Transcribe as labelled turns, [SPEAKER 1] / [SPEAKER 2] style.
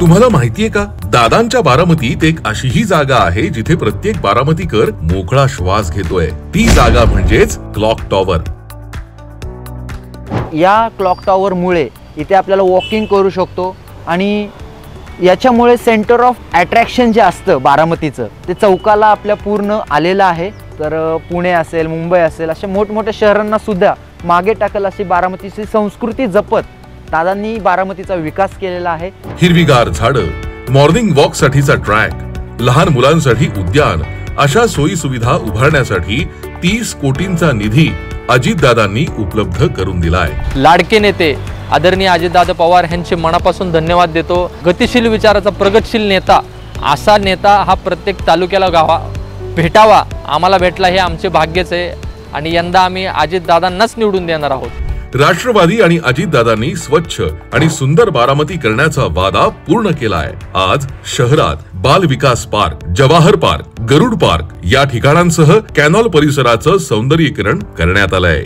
[SPEAKER 1] तुम्हाला माहितीये का, दादांच्या बारामतीत एक अशीही जागा आहे जिथे प्रत्येक बारामतीकर मोकळा श्वास घेतोय. ती जागा म्हणजेच क्लॉक टॉवर.
[SPEAKER 2] या क्लॉक टॉवर मुळे इथे आपल्याला वॉकिंग करू शकतो आणि याच्यामुळे सेंटर ऑफ अट्रॅक्शन जे असतं बारामतीचं ते चौकाला आपल्या पूर्ण आलेलं आहे. तर पुणे असेल, मुंबई असेल, अशा मोठमोठ्या शहरांना सुद्धा मागे टाकल अशी बारामतीची संस्कृती जपत दादांनी बारामतीचा विकास केलेला आहे.
[SPEAKER 1] हिरवीगार झाडं, मॉर्निंग वॉक साठीचा ट्रॅक, लहान मुलांसाठी उद्यान अशा सोयी सुविधा उभारण्यासाठी 30 कोटींचा निधी अजितदादांनी उपलब्ध करून दिलाय.
[SPEAKER 3] लाडके नेते आदरणीय अजितदादा पवार यांचे मनापासून धन्यवाद देतो. गतिशील विचाराचा प्रगतशील नेता, असा नेता हा प्रत्येक तालुक्याला भेटावा. आम्हाला भेटला हे आमचे भाग्यच आहे आणि यंदा आम्ही अजितदादांनाच निवडून देणार आहोत.
[SPEAKER 1] राष्ट्रवादी आणि अजितदादांनी स्वच्छ आणि सुंदर बारामती करण्याचा वादा पूर्ण केलाय. आज शहरात बाल विकास पार्क, जवाहर पार्क, गरुड पार्क या ठिकाणांसह कॅनॉल परिसराचं सौंदर्यीकरण करण्यात आलंय.